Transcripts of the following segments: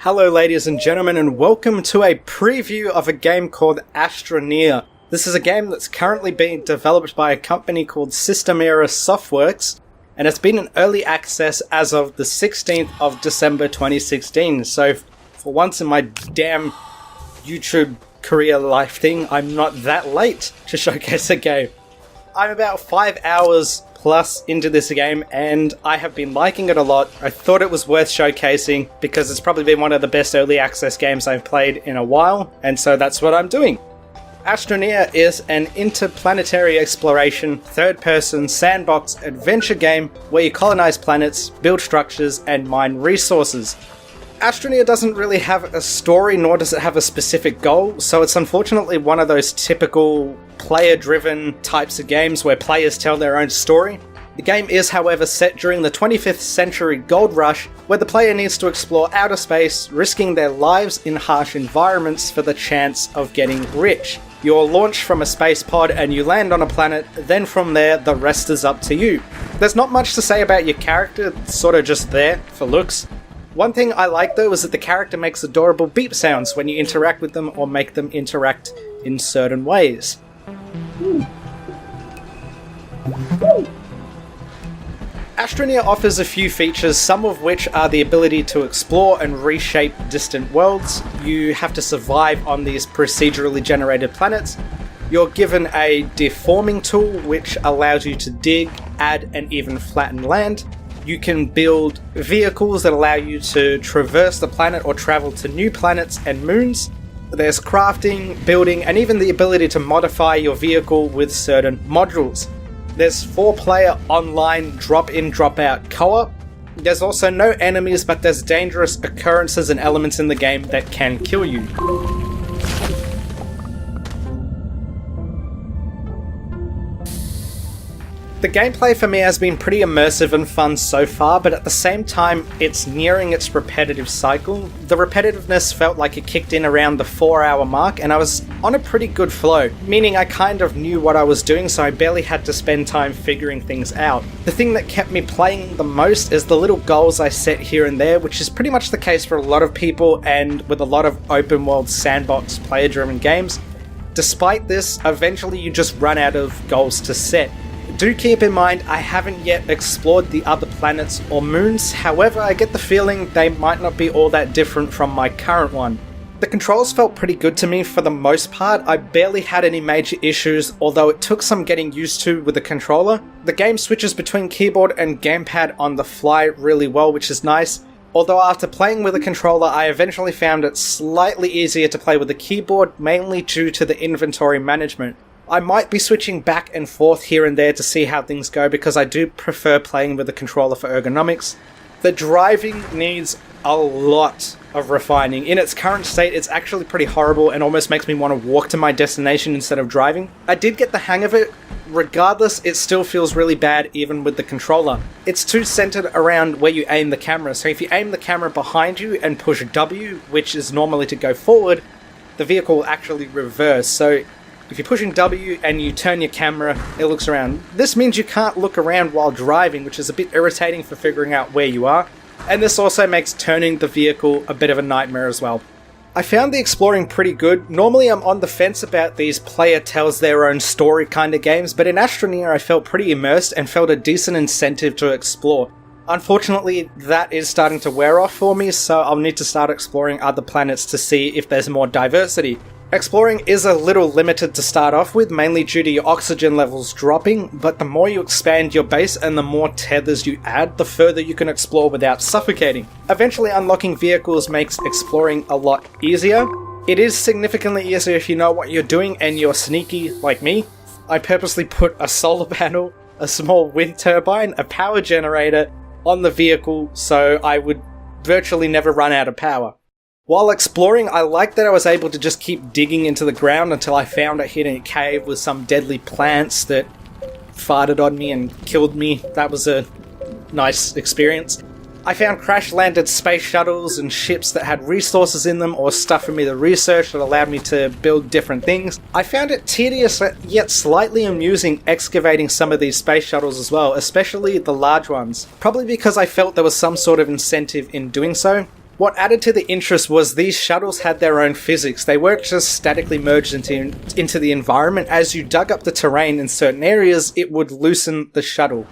Hello ladies and gentlemen, and welcome to a preview of a game called Astroneer. This is a game that's currently being developed by a company called Systemera Softworks, and it's been in early access as of the 16th of December 2016, so for once in my damn YouTube career life thing, I'm not that late to showcase a game. I'm about 5 hours plus into this game, and I have been liking it a lot. I thought it was worth showcasing because it's probably been one of the best early access games I've played in a while, and so that's what I'm doing. Astroneer is an interplanetary exploration, third-person sandbox adventure game where you colonize planets, build structures, and mine resources. Astroneer doesn't really have a story, nor does it have a specific goal, so it's unfortunately one of those typical player-driven types of games where players tell their own story. The game is, however, set during the 25th century gold rush, where the player needs to explore outer space, risking their lives in harsh environments for the chance of getting rich. You're launched from a space pod and you land on a planet, then from there, the rest is up to you. There's not much to say about your character, it's sort of just there for looks. One thing I like though is that the character makes adorable beep sounds when you interact with them or make them interact in certain ways. Astroneer offers a few features, some of which are the ability to explore and reshape distant worlds. You have to survive on these procedurally generated planets. You're given a deforming tool which allows you to dig, add, and even flatten land. You can build vehicles that allow you to traverse the planet or travel to new planets and moons. There's crafting, building, and even the ability to modify your vehicle with certain modules. There's 4-player online drop-in, drop-out co-op. There's also no enemies, but there's dangerous occurrences and elements in the game that can kill you. The gameplay for me has been pretty immersive and fun so far, but at the same time, it's nearing its repetitive cycle. The repetitiveness felt like it kicked in around the 4-hour mark, and I was on a pretty good flow, meaning I kind of knew what I was doing, so I barely had to spend time figuring things out. The thing that kept me playing the most is the little goals I set here and there, which is pretty much the case for a lot of people and with a lot of open world sandbox player-driven games. Despite this, eventually you just run out of goals to set. Do keep in mind, I haven't yet explored the other planets or moons, however I get the feeling they might not be all that different from my current one. The controls felt pretty good to me for the most part. I barely had any major issues, although it took some getting used to with the controller. The game switches between keyboard and gamepad on the fly really well, which is nice. Although after playing with a controller, I eventually found it slightly easier to play with a keyboard, mainly due to the inventory management. I might be switching back and forth here and there to see how things go because I do prefer playing with a controller for ergonomics. The driving needs a lot of refining. In its current state, it's actually pretty horrible and almost makes me want to walk to my destination instead of driving. I did get the hang of it. Regardless, it still feels really bad even with the controller. It's too centered around where you aim the camera, so if you aim the camera behind you and push W, which is normally to go forward, the vehicle will actually reverse. So if you're pushing W and you turn your camera, it looks around. This means you can't look around while driving, which is a bit irritating for figuring out where you are. And this also makes turning the vehicle a bit of a nightmare as well. I found the exploring pretty good. Normally I'm on the fence about these player tells their own story kind of games, but in Astroneer I felt pretty immersed and felt a decent incentive to explore. Unfortunately, that is starting to wear off for me, so I'll need to start exploring other planets to see if there's more diversity. Exploring is a little limited to start off with, mainly due to your oxygen levels dropping, but the more you expand your base and the more tethers you add, the further you can explore without suffocating. Eventually unlocking vehicles makes exploring a lot easier. It is significantly easier if you know what you're doing and you're sneaky like me. I purposely put a solar panel, a small wind turbine, a power generator on the vehicle so I would virtually never run out of power. While exploring, I liked that I was able to just keep digging into the ground until I found a hidden cave with some deadly plants that farted on me and killed me. That was a nice experience. I found crash-landed space shuttles and ships that had resources in them or stuff for me to research that allowed me to build different things. I found it tedious yet slightly amusing excavating some of these space shuttles as well, especially the large ones. Probably because I felt there was some sort of incentive in doing so. What added to the interest was these shuttles had their own physics. They weren't just statically merged into the environment. As you dug up the terrain in certain areas, it would loosen the shuttle.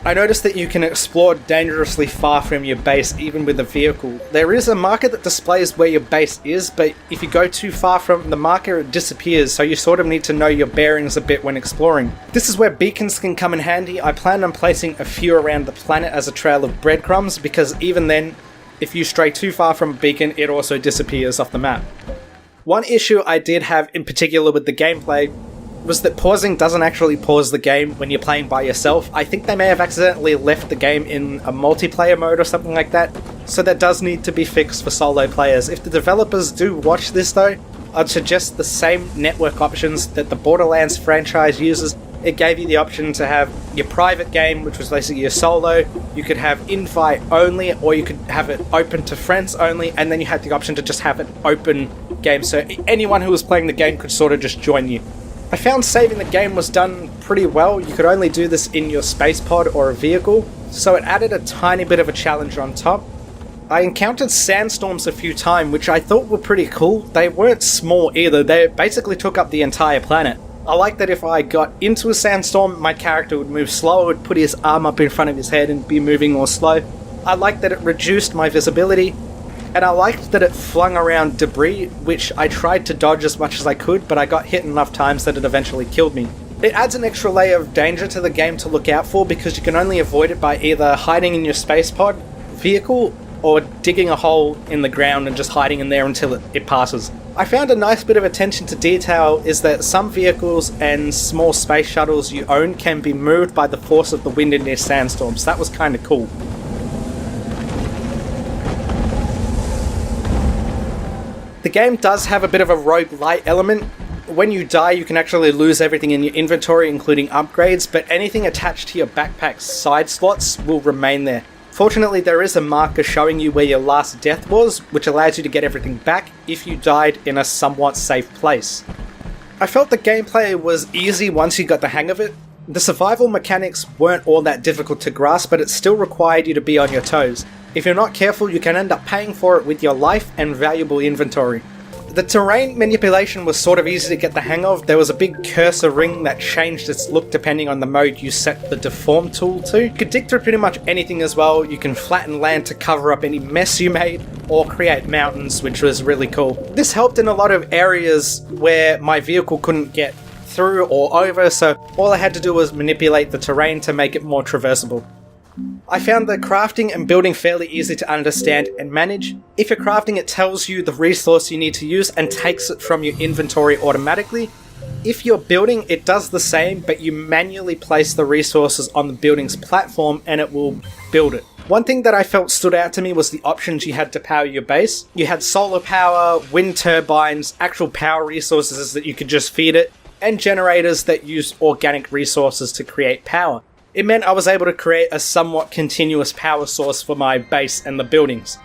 I noticed that you can explore dangerously far from your base, even with a vehicle. There is a marker that displays where your base is, but if you go too far from the marker, it disappears, so you sort of need to know your bearings a bit when exploring. This is where beacons can come in handy. I plan on placing a few around the planet as a trail of breadcrumbs, because even then, if you stray too far from a beacon, it also disappears off the map. One issue I did have in particular with the gameplay was that pausing doesn't actually pause the game when you're playing by yourself. I think they may have accidentally left the game in a multiplayer mode or something like that, so that does need to be fixed for solo players. If the developers do watch this though, I'd suggest the same network options that the Borderlands franchise uses. It gave you the option to have your private game, which was basically your solo. You could have invite only, or you could have it open to friends only, and then you had the option to just have an open game, so anyone who was playing the game could sort of just join you. I found saving the game was done pretty well. You could only do this in your space pod or a vehicle, so it added a tiny bit of a challenge on top. I encountered sandstorms a few times, which I thought were pretty cool. They weren't small either, they basically took up the entire planet. I like that if I got into a sandstorm, my character would move slower, would put his arm up in front of his head and be moving more slow. I liked that it reduced my visibility, and I liked that it flung around debris, which I tried to dodge as much as I could, but I got hit enough times that it eventually killed me. It adds an extra layer of danger to the game to look out for, because you can only avoid it by either hiding in your space pod, vehicle, or digging a hole in the ground and just hiding in there until it passes. I found a nice bit of attention to detail is that some vehicles and small space shuttles you own can be moved by the force of the wind in these sandstorms. That was kind of cool. The game does have a bit of a roguelite element. When you die, you can actually lose everything in your inventory, including upgrades, but anything attached to your backpack's side slots will remain there. Fortunately, there is a marker showing you where your last death was, which allows you to get everything back if you died in a somewhat safe place. I felt the gameplay was easy once you got the hang of it. The survival mechanics weren't all that difficult to grasp, but it still required you to be on your toes. If you're not careful, you can end up paying for it with your life and valuable inventory. The terrain manipulation was sort of easy to get the hang of. There was a big cursor ring that changed its look depending on the mode you set the deform tool to. You could dig through pretty much anything as well. You can flatten land to cover up any mess you made, or create mountains, which was really cool. This helped in a lot of areas where my vehicle couldn't get through or over, so all I had to do was manipulate the terrain to make it more traversable. I found the crafting and building fairly easy to understand and manage. If you're crafting, it tells you the resource you need to use and takes it from your inventory automatically. If you're building, it does the same, but you manually place the resources on the building's platform and it will build it. One thing that I felt stood out to me was the options you had to power your base. You had solar power, wind turbines, actual power resources that you could just feed it, and generators that use organic resources to create power. It meant I was able to create a somewhat continuous power source for my base and the buildings.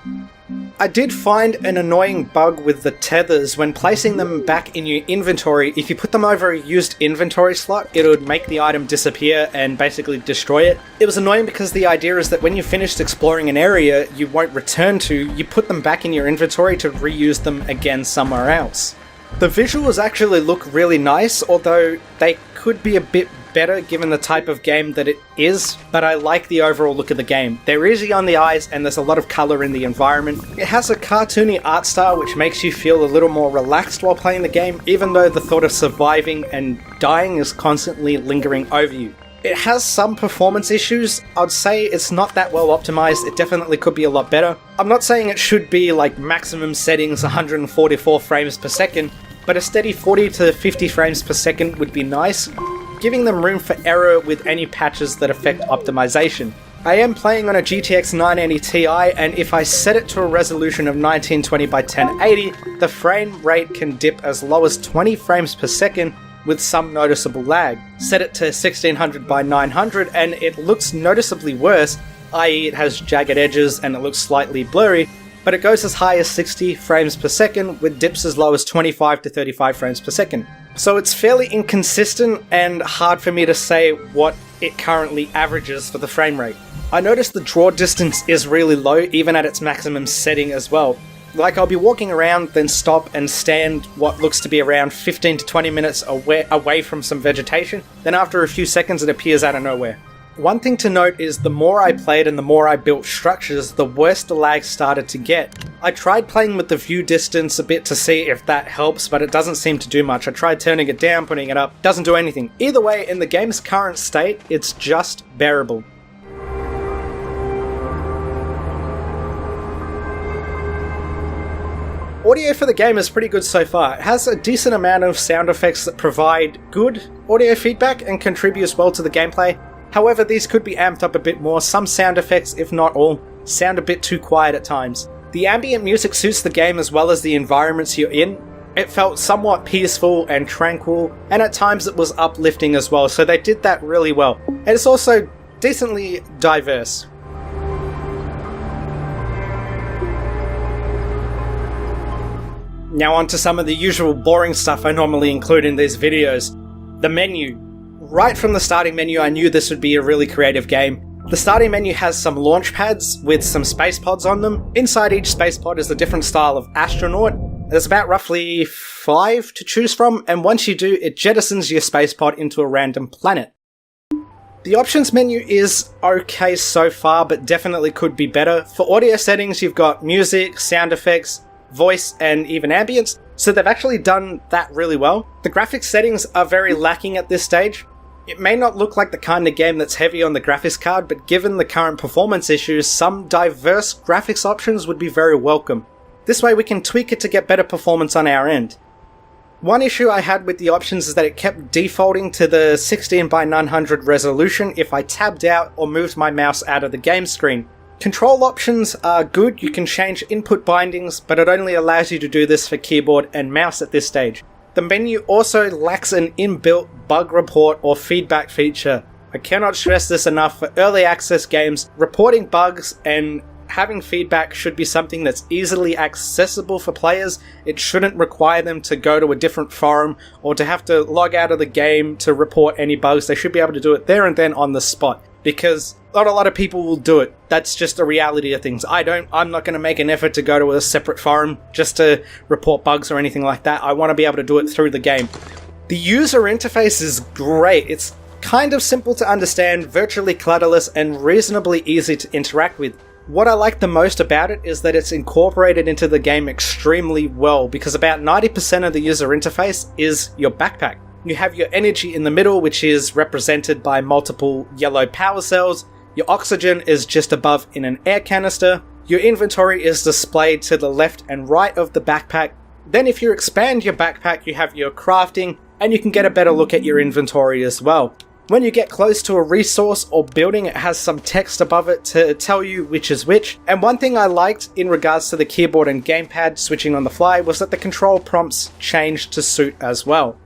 I did find an annoying bug with the tethers. When placing them back in your inventory, if you put them over a used inventory slot, it would make the item disappear and basically destroy it. It was annoying because the idea is that when you've finished exploring an area you won't return to, you put them back in your inventory to reuse them again somewhere else. The visuals actually look really nice, although they could be a bit better given the type of game that it is, but I like the overall look of the game. They're easy on the eyes and there's a lot of colour in the environment. It has a cartoony art style which makes you feel a little more relaxed while playing the game, even though the thought of surviving and dying is constantly lingering over you. It has some performance issues. I'd say it's not that well optimized. It definitely could be a lot better. I'm not saying it should be like maximum settings 144 frames per second, but a steady 40 to 50 frames per second would be nice, giving them room for error with any patches that affect optimization. I am playing on a GTX 980 Ti, and if I set it to a resolution of 1920 by 1080, the frame rate can dip as low as 20 frames per second with some noticeable lag. Set it to 1600 by 900 and it looks noticeably worse, i.e. it has jagged edges and it looks slightly blurry, but it goes as high as 60 frames per second with dips as low as 25 to 35 frames per second. So it's fairly inconsistent and hard for me to say what it currently averages for the frame rate. I noticed the draw distance is really low, even at its maximum setting as well. Like, I'll be walking around, then stop and stand what looks to be around 15 to 20 minutes away from some vegetation, then after a few seconds it appears out of nowhere. One thing to note is the more I played and the more I built structures, the worse the lag started to get. I tried playing with the view distance a bit to see if that helps, but it doesn't seem to do much. I tried turning it down, putting it up, doesn't do anything. Either way, in the game's current state, it's just bearable. Audio for the game is pretty good so far. It has a decent amount of sound effects that provide good audio feedback and contributes well to the gameplay. However, these could be amped up a bit more. Some sound effects, if not all, sound a bit too quiet at times. The ambient music suits the game as well as the environments you're in. It felt somewhat peaceful and tranquil, and at times it was uplifting as well, so they did that really well. And it's also decently diverse. Now on to some of the usual boring stuff I normally include in these videos. The menu. Right from the starting menu I knew this would be a really creative game. The starting menu has some launch pads with some space pods on them. Inside each space pod is a different style of astronaut. There's about roughly 5 to choose from, and once you do, it jettisons your space pod into a random planet. The options menu is okay so far, but definitely could be better. For audio settings, you've got music, sound effects, voice, and even ambience, so they've actually done that really well. The graphics settings are very lacking at this stage. It may not look like the kind of game that's heavy on the graphics card, but given the current performance issues, some diverse graphics options would be very welcome. This way we can tweak it to get better performance on our end. One issue I had with the options is that it kept defaulting to the 16:900 resolution if I tabbed out or moved my mouse out of the game screen. Control options are good, you can change input bindings, but it only allows you to do this for keyboard and mouse at this stage. The menu also lacks an inbuilt bug report or feedback feature. I cannot stress this enough. For early access games, reporting bugs and having feedback should be something that's easily accessible for players. It shouldn't require them to go to a different forum or to have to log out of the game to report any bugs. They should be able to do it there and then on the spot, because not a lot of people will do it. That's just the reality of things. I'm not going to make an effort to go to a separate forum just to report bugs or anything like that. I want to be able to do it through the game. The user interface is great. It's kind of simple to understand, virtually clutterless, and reasonably easy to interact with. What I like the most about it is that it's incorporated into the game extremely well, because about 90% of the user interface is your backpack. You have your energy in the middle, which is represented by multiple yellow power cells. Your oxygen is just above in an air canister. Your inventory is displayed to the left and right of the backpack. Then if you expand your backpack, you have your crafting, and you can get a better look at your inventory as well. When you get close to a resource or building, it has some text above it to tell you which is which. And one thing I liked in regards to the keyboard and gamepad switching on the fly was that the control prompts changed to suit as well.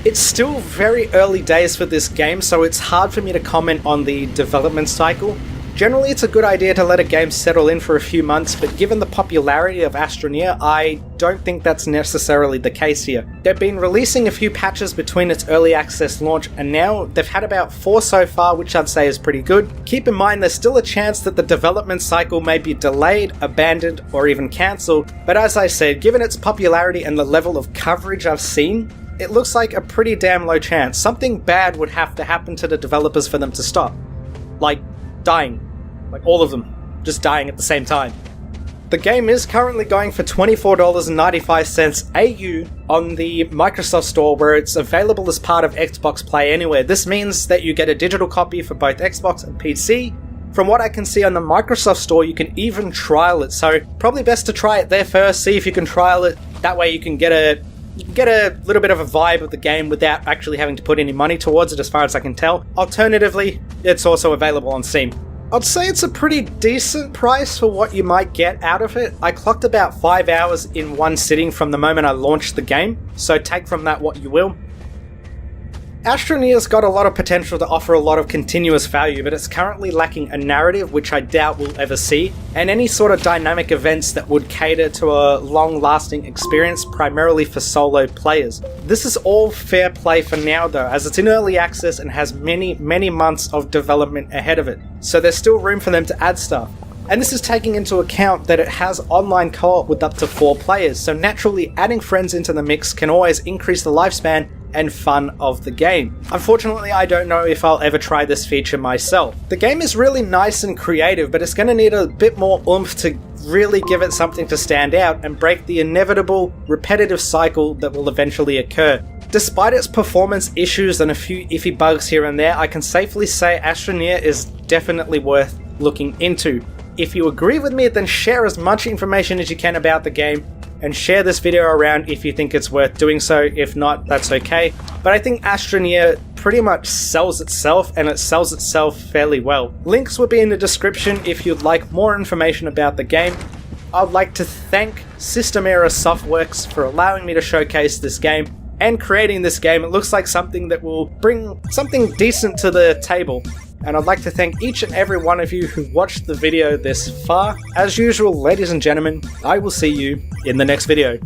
It's still very early days for this game, so it's hard for me to comment on the development cycle. Generally, it's a good idea to let a game settle in for a few months, but given the popularity of Astroneer, I don't think that's necessarily the case here. They've been releasing a few patches between its early access launch, and now they've had about 4 so far, which I'd say is pretty good. Keep in mind there's still a chance that the development cycle may be delayed, abandoned, or even cancelled, but as I said, given its popularity and the level of coverage I've seen, it looks like a pretty damn low chance. Something bad would have to happen to the developers for them to stop. Like, dying. Like, all of them. Just dying at the same time. The game is currently going for $24.95 AU on the Microsoft Store, where it's available as part of Xbox Play Anywhere. This means that you get a digital copy for both Xbox and PC. From what I can see on the Microsoft Store, you can even trial it, so probably best to try it there first, see if you can trial it. That way you can get a little bit of a vibe of the game without actually having to put any money towards it, as far as I can tell. Alternatively, it's also available on Steam. I'd say it's a pretty decent price for what you might get out of it. I clocked about 5 hours in one sitting from the moment I launched the game, so take from that what you will. Astroneer's got a lot of potential to offer a lot of continuous value, but it's currently lacking a narrative, which I doubt we'll ever see, and any sort of dynamic events that would cater to a long-lasting experience primarily for solo players. This is all fair play for now though, as it's in early access and has many months of development ahead of it, so there's still room for them to add stuff. And this is taking into account that it has online co-op with up to 4 players, so naturally adding friends into the mix can always increase the lifespan and fun of the game. Unfortunately, I don't know if I'll ever try this feature myself. The game is really nice and creative, but it's going to need a bit more oomph to really give it something to stand out and break the inevitable repetitive cycle that will eventually occur. Despite its performance issues and a few iffy bugs here and there, I can safely say Astroneer is definitely worth looking into. If you agree with me, then share as much information as you can about the game, and share this video around if you think it's worth doing so. If not, that's okay. But I think Astroneer pretty much sells itself, and it sells itself fairly well. Links will be in the description if you'd like more information about the game. I'd like to thank System Era Softworks for allowing me to showcase this game and creating this game. It looks like something that will bring something decent to the table. And I'd like to thank each and every one of you who watched the video this far. As usual, ladies and gentlemen, I will see you in the next video.